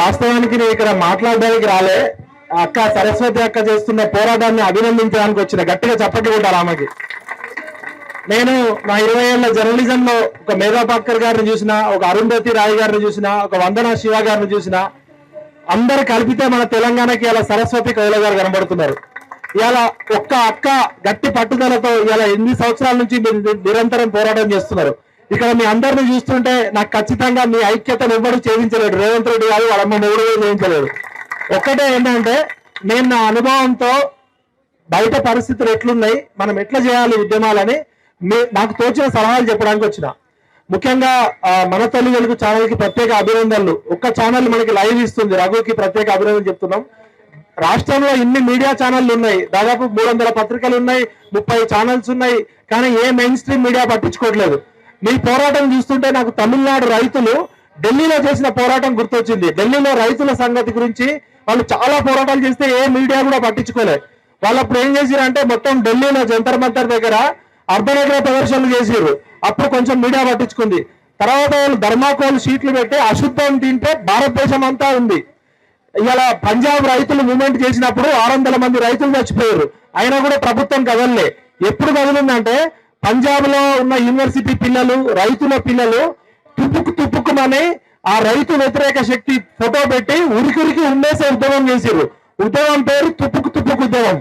వాస్తవానికి నేను ఇక్కడ మాట్లాడడానికి రాలే. అక్క సరస్వతి అక్క చేస్తున్న పోరాటాన్ని అభినందించడానికి వచ్చిన. గట్టిగా చప్పట్లు కొట్టారు ఆమెకి. నేను నా 20 ఏళ్ల జర్నలిజంలో ఒక మేధా పాట్కర్ గారిని చూసిన, ఒక అరుంధతి రాయ్ గారిని చూసిన, ఒక వందన శివ గారిని చూసిన. అందరు కలిపితే మన తెలంగాణకి ఇలా సరస్వతి కౌల గారు కనబడుతున్నారు. ఇలా ఒక్క అక్క గట్టి పట్టుదలతో ఇలా 8 సంవత్సరాల నుంచి నిరంతరం పోరాటం చేస్తున్నారు. ఇక్కడ మీ అందరిని చూస్తుంటే నాకు ఖచ్చితంగా మీ ఐక్యతను ఎవ్వరూ ఛేదించలేడు. రేవంత్ రెడ్డి గారు వాళ్ళ అమ్మ ఎవరు చేయించలేడు. ఒక్కటే ఏంటంటే, నేను నా అనుభవంతో బయట పరిస్థితులు ఎట్లున్నాయి, మనం ఎట్లా చేయాలి ఉద్యమాలని నాకు తోచిన సలహాలు చెప్పడానికి వచ్చిన. ముఖ్యంగా మన తల్లి వెలుగు ఛానల్ కి ప్రత్యేక అభినందనలు. ఒక్క ఛానల్ మనకి లైవ్ ఇస్తుంది, రఘుకి ప్రత్యేక అభినందనలు చెప్తున్నాం. రాష్ట్రంలో ఇన్ని మీడియా ఛానళ్లు ఉన్నాయి, దాదాపు 300 పత్రికలు ఉన్నాయి, 30 ఛానల్స్ ఉన్నాయి. కానీ ఏ మెయిన్ స్ట్రీమ్ మీడియా పట్టించుకోవట్లేదు. మీ పోరాటం చూస్తుంటే నాకు తమిళనాడు రైతులు ఢిల్లీలో చేసిన పోరాటం గుర్తొచ్చింది. ఢిల్లీలో రైతుల సంగతి గురించి వాళ్ళు చాలా పోరాటాలు చేస్తే ఏ మీడియా కూడా పట్టించుకోలేదు. వాళ్ళు అప్పుడు ఏం చేసిరంటే, మొత్తం ఢిల్లీలో జంతర్ మంతర్ దగ్గర అర్ధనగర ప్రదర్శనలు చేసిర్రు. అప్పుడు కొంచెం మీడియా పట్టించుకుంది. తర్వాత వాళ్ళు ధర్మాకోల్ షీట్లు పెట్టి అశుద్ధం తింటే భారతదేశం అంతా ఉంది. ఇలా పంజాబ్ రైతులు మూవ్మెంట్ చేసినప్పుడు 600 మంది రైతులు చచ్చిపోయారు. అయినా కూడా ప్రభుత్వం కదలలే. ఎప్పుడు కదిలిందంటే, పంజాబ్ లో ఉన్న యూనివర్సిటీ పిల్లలు, రైతుల పిల్లలు తుప్పుకుమని ఆ రైతు వ్యతిరేక శక్తి ఫోటో పెట్టి ఉరికి ఉమ్మేసే ఉద్యమం చేసిర్రు. ఉద్యమం పేరు తుప్పుకు ఉద్యమం.